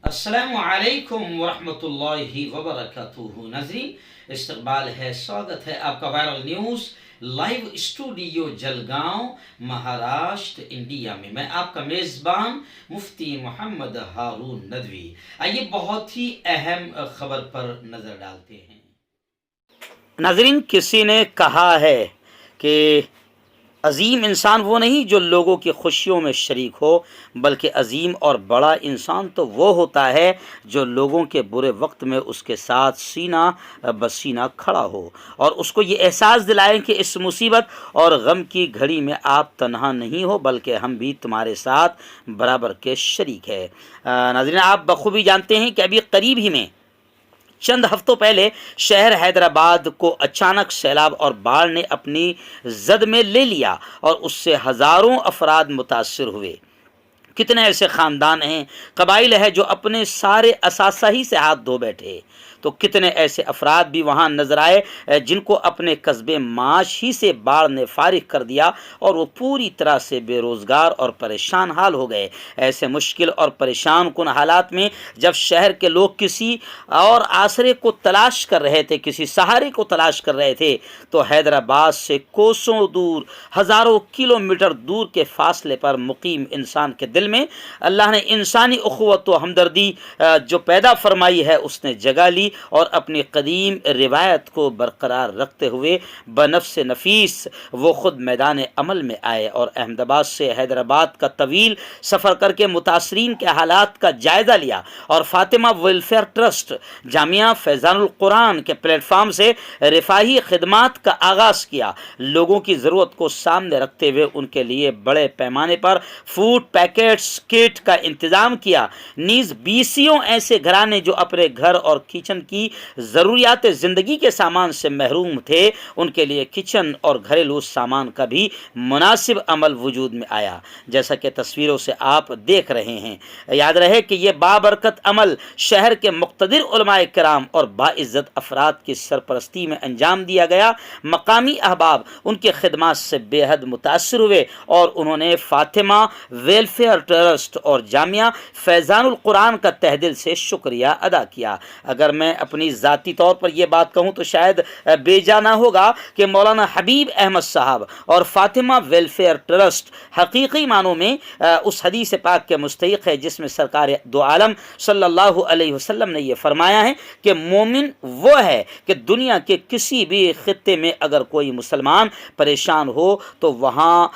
السلام علیکم ورحمۃ اللہ وبرکاتہ ناظرین، استقبال ہے، سواگت ہے آپ کا viral news live studio Jalgaon Maharashtra India میں آپ کا میزبان مفتی محمد ہارون ندوی۔ آئیے بہت ہی اہم خبر پر نظر ڈالتے ہیں۔ ناظرین، کسی نے کہا ہے کہ عظیم انسان وہ نہیں جو لوگوں کی خوشیوں میں شریک ہو، بلکہ عظیم اور بڑا انسان تو وہ ہوتا ہے جو لوگوں کے برے وقت میں اس کے ساتھ سینہ بسینہ کھڑا ہو اور اس کو یہ احساس دلائیں کہ اس مصیبت اور غم کی گھڑی میں آپ تنہا نہیں ہو، بلکہ ہم بھی تمہارے ساتھ برابر کے شریک ہے۔ ناظرین، آپ بخوبی جانتے ہیں کہ ابھی قریب ہی میں چند ہفتوں پہلے شہر حیدرآباد کو اچانک سیلاب اور باڑھ نے اپنی زد میں لے لیا اور اس سے ہزاروں افراد متاثر ہوئے۔ کتنے ایسے خاندان ہیں، قبائل ہیں جو اپنے سارے اثاثہ ہی سے ہاتھ دھو بیٹھے، تو کتنے ایسے افراد بھی وہاں نظر آئے جن کو اپنے قصبے معاش ہی سے باڑھ نے فارغ کر دیا اور وہ پوری طرح سے بے روزگار اور پریشان حال ہو گئے۔ ایسے مشکل اور پریشان کن حالات میں جب شہر کے لوگ کسی اور آسرے کو تلاش کر رہے تھے، کسی سہارے کو تلاش کر رہے تھے، تو حیدرآباد سے کوسوں دور، ہزاروں کلومیٹر دور کے فاصلے پر مقیم انسان کے دل میں اللہ نے انسانی اخوت و ہمدردی جو پیدا فرمائی ہے، اس نے جگہ لی اور اپنی قدیم روایت کو برقرار رکھتے ہوئے بنفس نفیس وہ خود میدان عمل میں آئے اور احمد آباد سے حیدرآباد کا طویل سفر کر کے متاثرین کے حالات کا جائزہ لیا اور فاطمہ ویلفیئر ٹرسٹ جامعہ فیضان القرآن کے پلیٹ فارم سے رفاہی خدمات کا آغاز کیا۔ لوگوں کی ضرورت کو سامنے رکھتے ہوئے ان کے لیے بڑے پیمانے پر فوڈ پیکٹس کٹ کا انتظام کیا۔ نیز بیسیوں ایسے گھرانے جو اپنے گھر اور کچن کی ضروریات زندگی کے سامان سے محروم تھے، ان کے لیے کچن اور گھریلو سامان کا بھی مناسب عمل وجود میں آیا، جیسا کہ تصویروں سے آپ دیکھ رہے ہیں۔ یاد رہے کہ یہ بابرکت عمل شہر کے مقتدر علماء کرام اور باعزت افراد کی سرپرستی میں انجام دیا گیا۔ مقامی احباب ان کے خدمات سے بے حد متاثر ہوئے اور انہوں نے فاطمہ ویلفیئر ٹرسٹ اور جامعہ فیضان القرآن کا تہ دل سے شکریہ ادا کیا۔ اگر میں اپنی ذاتی طور پر یہ بات کہوں تو شاید بے جا نہ ہوگا کہ مولانا حبیب احمد صاحب اور فاطمہ ویلفیئر ٹرسٹ حقیقی معنوں میں اس حدیث پاک کے مستحق ہے جس میں سرکار دو عالم صلی اللہ علیہ وسلم نے یہ فرمایا ہے کہ مومن وہ ہے کہ دنیا کے کسی بھی خطے میں اگر کوئی مسلمان پریشان ہو تو وہاں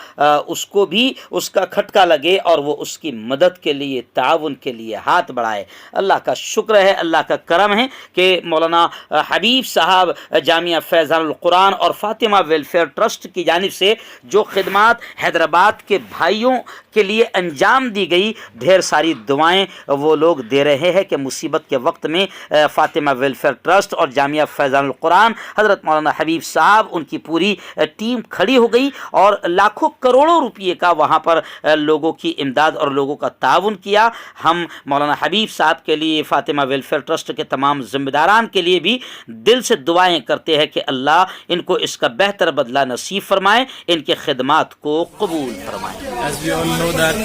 اس کو بھی اس کا کھٹکا لگے اور وہ اس کی مدد کے لیے، تعاون کے لیے ہاتھ بڑھائے۔ اللہ کا شکر ہے، اللہ کا کرم ہے کہ مولانا حبیب صاحب جامعہ فیضان القرآن اور فاطمہ ویلفیئر ٹرسٹ کی جانب سے جو خدمات حیدرآباد کے بھائیوں کے لیے انجام دی گئی، ڈھیر ساری دعائیں وہ لوگ دے رہے ہیں کہ مصیبت کے وقت میں فاطمہ ویلفیئر ٹرسٹ اور جامعہ فیضان القرآن حضرت مولانا حبیب صاحب ان کی پوری ٹیم کھڑی ہو گئی اور لاکھوں کروڑوں روپئے کا وہاں پر لوگوں کی امداد اور لوگوں کا تعاون کیا۔ ہم مولانا حبیب صاحب کے لیے، فاطمہ ویلفیئر ٹرسٹ کے تمام ذمہ داران کے لیے بھی دل سے دعائیں کرتے ہیں کہ اللہ ان کو اس کا بہتر بدلہ نصیب فرمائے، ان کے خدمات کو قبول فرمائے۔ As we all know that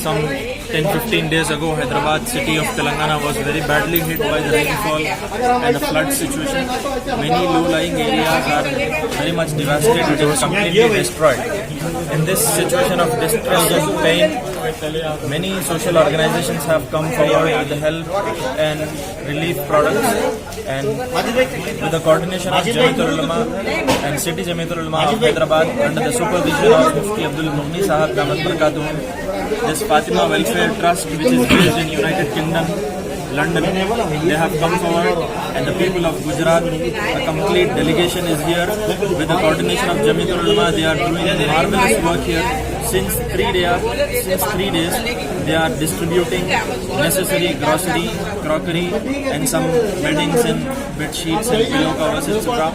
some 10-15 days ago Hyderabad city of Telangana was very badly hit by the rainfall and the flood situation. Many low-lying areas are very much devastated and completely destroyed. In this situation of distress and pain, many social organizations have come forward with the help and relief products, and with the coordination of Jamiatul Ulama and City Jamiatul Ulama of Hyderabad under the supervision of Mufti Abdul Mughni Sahab Damat Barakatuh, this Fatima Welfare Trust, which is based in United Kingdom, London, they have come forward, and the people of Gujarat, a complete delegation is here with the coordination of Jamiatul Ulama. They are doing a marvelous work here. Since 3 days, they are distributing necessary grocery, crockery, and some beddings and bed sheets and pillow covers, etc.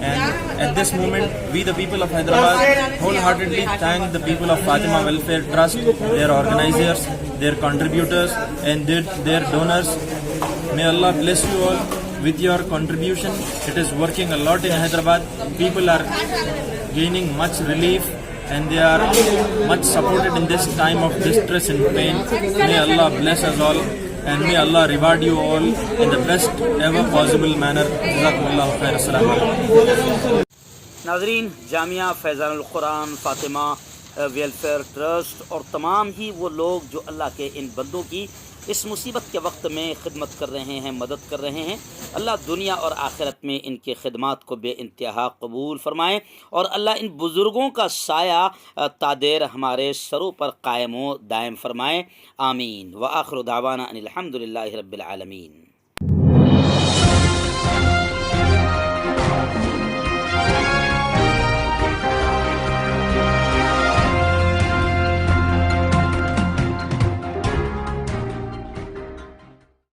And at this moment, we the people of Hyderabad wholeheartedly thank the people of Fatima Welfare Trust, their organizers, their contributors, and their donors. May Allah bless you all with your contribution. It is working a lot in Hyderabad. People are gaining much relief and they are much supported in this time of distress and pain. May Allah bless us all. and may Allah reward you all in the best ever possible manner. Jazakumullahu khair. Assalamu alaikum. ناظرین، جامعہ فیضان القرآن Fatima welfare trust اور تمام ہی وہ لوگ جو اللہ کے ان بندوں کی اس مصیبت کے وقت میں خدمت کر رہے ہیں، مدد کر رہے ہیں، اللہ دنیا اور آخرت میں ان کی خدمات کو بے انتہا قبول فرمائے، اور اللہ ان بزرگوں کا سایہ تادیر ہمارے سروں پر قائم و دائم فرمائے، آمین۔ وآخر دعوانا ان الحمد للہ رب العالمین۔